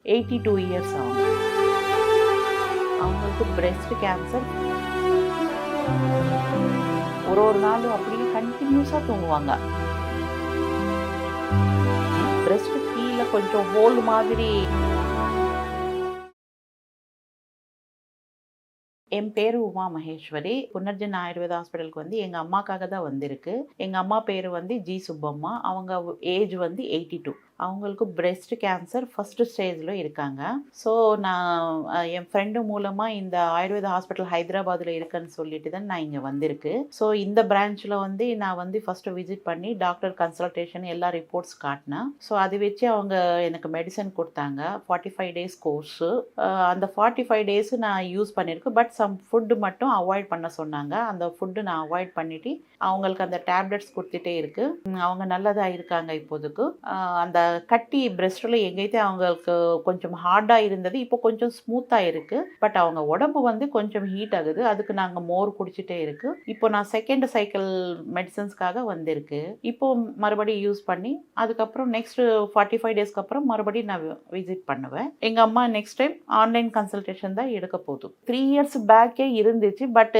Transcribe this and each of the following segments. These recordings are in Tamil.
82 இயர்ஸ் ஆகும். அவங்களுக்கு பிரெஸ்ட் கேன்சர். ஒரு நாள் அப்படியே கண்டினியூஸாக தூங்குவாங்க. பிரெஸ்ட் கீழே கொஞ்சம் ஹோல் மாதிரி. என் பேர் உமா மகேஸ்வரி. புனர்ஜன் ஆயுர்வேதா ஹாஸ்பிட்டலுக்கு வந்து எங்கள் அம்மாக்காக தான் வந்திருக்கு. எங்கள் அம்மா பேர் வந்து ஜி சுப்பம்மா. அவங்க ஏஜ் வந்து 82. அவங்களுக்கு பிரெஸ்ட் கேன்சர் ஃபஸ்ட்டு ஸ்டேஜில் இருக்காங்க. ஸோ நான் என் ஃப்ரெண்டு மூலமாக இந்த ஆயுர்வேதா ஹாஸ்பிட்டல் ஹைதராபாத்தில் இருக்குன்னு சொல்லிட்டு தான் நான் இங்கே வந்திருக்கு. ஸோ இந்த பிரான்ச்சில் வந்து நான் வந்து ஃபஸ்ட்டு விசிட் பண்ணி டாக்டர் கன்சல்டேஷன் எல்லா ரிப்போர்ட்ஸ் காட்டினேன். ஸோ அது வச்சு அவங்க எனக்கு மெடிசன் கொடுத்தாங்க. 45 டேஸ் கோர்ஸு. அந்த 45 டேஸு நான் யூஸ் பண்ணியிருக்கேன். பட் சம் ஃபுட்டு மட்டும் அவாய்ட் பண்ண சொன்னாங்க. அந்த ஃபுட்டு நான் அவாய்ட் பண்ணிவிட்டு அவங்களுக்கு அந்த டேப்லெட்ஸ் கொடுத்துட்டே இருக்குது. அவங்க நல்லதாக இருக்காங்க இப்போதுக்கு. அந்த கட்டி பிரெஸ்ட்டில் எங்கேயுமே அவங்களுக்கு கொஞ்சம் ஹார்டாக இருந்தது, இப்போ கொஞ்சம் ஸ்மூத்தாக இருக்குது. பட் அவங்க உடம்பு வந்து கொஞ்சம் ஹீட் ஆகுது. அதுக்கு நாங்கள் மோர் குடிச்சிட்டே இருக்குது. இப்போ நான் செகண்ட் சைக்கிள் மெடிசன்ஸ்க்காக வந்திருக்கு. இப்போ மறுபடியும் யூஸ் பண்ணி அதுக்கப்புறம் நெக்ஸ்ட் 45 டேஸ்க்கு அப்புறம் மறுபடியும் நான் விசிட் பண்ணுவேன். எங்கள் அம்மா நெக்ஸ்ட் டைம் ஆன்லைன் கன்சல்டேஷன் தான் எடுக்க போதும். 3 இயர்ஸ் பேக்கே இருந்துச்சு. பட்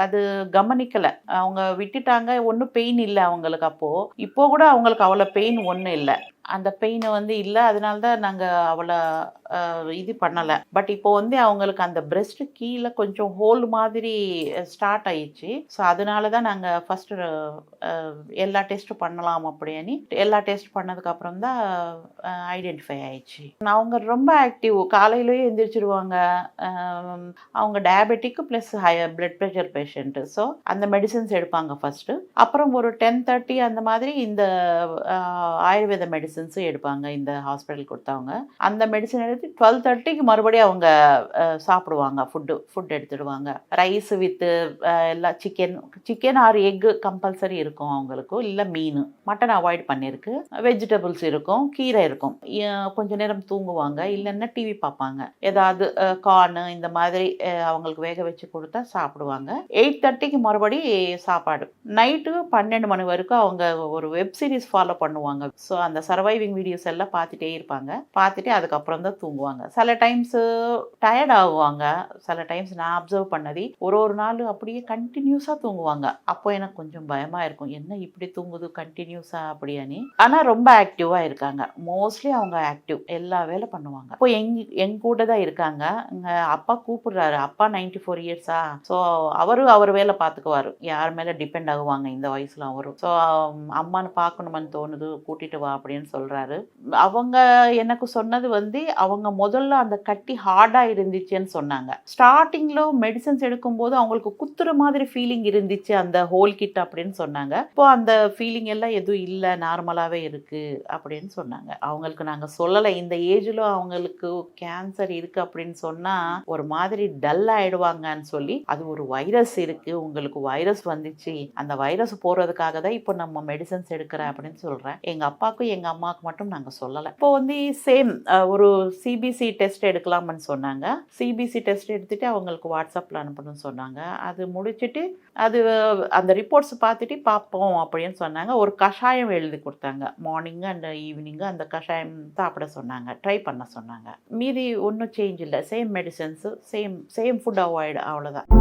அது கவனிக்கலை. அவங்க விட்டுட்டாங்க. ஒன்றும் பெயின் இல்லை அவங்களுக்கு. அப்போது இப்போ கூட அவங்களுக்கு அவ்வளோ பெயின் ஒன்றும் இல்லை. அந்த பெயின் வந்து இல்லை. அதனால தான் நாங்கள் அவ்வளோ இது பண்ணலை. பட் இப்போ வந்து அவங்களுக்கு அந்த பிரெஸ்ட்டு கீழே கொஞ்சம் ஹோல் மாதிரி ஸ்டார்ட் ஆயிடுச்சு. ஸோ அதனால தான் நாங்கள் ஃபஸ்ட்டு எல்லா டெஸ்ட்டும் பண்ணலாம் அப்படின்னு எல்லா டெஸ்ட் பண்ணதுக்கப்புறம் தான் ஐடென்டிஃபை ஆயிடுச்சு. அவங்க ரொம்ப ஆக்டிவ். காலையிலேயே எந்திரிச்சிருவாங்க. அவங்க diabetic plus blood pressure patient. So அந்த மெடிசன்ஸ் எடுப்பாங்க ஃபஸ்ட்டு. அப்புறம் ஒரு 10:30 அந்த மாதிரி இந்த ஆயுர்வேத மெடிசன்ஸும் எடுப்பாங்க. இந்த ஹாஸ்பிட்டல் கொடுத்தவங்க அந்த மெடிசன் எடுத்து 12:30க்கு மறுபடியும் அவங்க சாப்பிடுவாங்க. ஃபுட் எடுத்துடுவாங்க. ரைஸ் வித்து எல்லாம் சிக்கன் ஆர் எக்கு கம்பல்சரி இருக்கும் அவங்களுக்கு. இல்லை மீன், மட்டன் அவாய்ட் பண்ணியிருக்கு. வெஜிடபிள்ஸ் இருக்கும், கீரை இருக்கும். கொஞ்ச நேரம் தூங்குவாங்க. இல்லைன்னா டிவி பார்ப்பாங்க. ஏதாவது கார்னு இந்த மாதிரி அவங்களுக்கு வேக வச்சு கொடுத்தா சாப்பிடுவாங்க. 8:30க்கு மறுபடி சாப்பாடு. நைட்டு 12 மணி வரைக்கும் அவங்க ஒரு வெப் சீரிஸ் ஃபாலோ பண்ணுவாங்க. ஸோ அந்த சர்வைவிங் வீடியோஸ் எல்லாம் பார்த்துட்டே இருப்பாங்க. பார்த்துட்டு அதுக்கப்புறம் தான் தூங்குவாங்க. சில டைம்ஸு டயர்ட் ஆகுவாங்க. சில டைம்ஸ் நான் அப்சர்வ் பண்ணது ஒரு நாள் அப்படியே கண்டினியூஸாக தூங்குவாங்க. அப்போ எனக்கு கொஞ்சம் பயமாக இருக்கும், என்ன இப்படி தூங்குது கண்டினியூஸாக அப்படின்னு. ஆனால் ரொம்ப ஆக்டிவாக இருக்காங்க. மோஸ்ட்லி அவங்க ஆக்டிவ், எல்லா வேலை பண்ணுவாங்க. இப்போ எங்க கூட தான் இருக்காங்க. எங்கள் அப்பா கூப்பிடுறாரு. அப்பா 94 இயர்ஸா. ஸோ அவர் வேலை பார்த்துக்குவார். யார் மேலே டிபெண்ட் ஆகுவாங்க இந்த வயசில் அவரும். ஸோ அம்மானு பார்க்கணுமான்னு தோணுது, கூட்டிட்டு வா அப்படின்னு சொல்கிறாரு. அவங்க எனக்கு சொன்னது வந்து அவங்க முதல்ல அந்த கட்டி ஹார்டாக இருந்துச்சுன்னு சொன்னாங்க. ஸ்டார்டிங்கில் மெடிசன்ஸ் எடுக்கும்போது அவங்களுக்கு குத்துற மாதிரி ஃபீலிங் இருந்துச்சு அந்த ஹோல் கிட் அப்படின்னு சொன்னாங்க. இப்போ அந்த ஃபீலிங் எல்லாம் எதுவும் இல்லை, நார்மலாகவே இருக்குது அப்படின்னு சொன்னாங்க. அவங்களுக்கு நாங்கள் சொல்லலை இந்த ஏஜில் அவங்களுக்கு கேன்சர் இருக்குது அப்படின்னு சொன்னால் ஒரு மாதிரி டல் ஆகிடுவாங்கன்னு சொல்லி, அது ஒரு வைரஸ் இருக்குது, உங்களுக்கு வைரஸ் வந்துச்சு, அந்த வைரஸ் போகிறதுக்காக தான் இப்போ நம்ம மெடிசன்ஸ் எடுக்கிறேன் அப்படின்னு சொல்கிறேன். எங்கள் அப்பாவுக்கும் எங்கள் அம்மாவுக்கு மட்டும் நாங்கள் சொல்லலை. இப்போ வந்து சேம் ஒரு சிபிசி டெஸ்ட் எடுக்கலாம்னு சொன்னாங்க. சிபிசி டெஸ்ட் எடுத்துகிட்டு அவங்களுக்கு வாட்ஸ்அப்பில் அனுப்பணும்னு சொன்னாங்க. அது முடிச்சுட்டு அது அந்த ரிப்போர்ட்ஸ் பார்த்துட்டு பார்ப்போம் அப்படின்னு சொன்னாங்க. ஒரு கஷாயம் எழுதி கொடுத்தாங்க. மார்னிங்கு அண்ட் ஈவினிங்கு அந்த கஷாயம் சாப்பிட சொன்னாங்க, ட்ரை பண்ண சொன்னாங்க. மீதி ஒன்றும் சேஞ்ச் இல்லை. Same medicines, same food avoid, அவ்வளோதான்.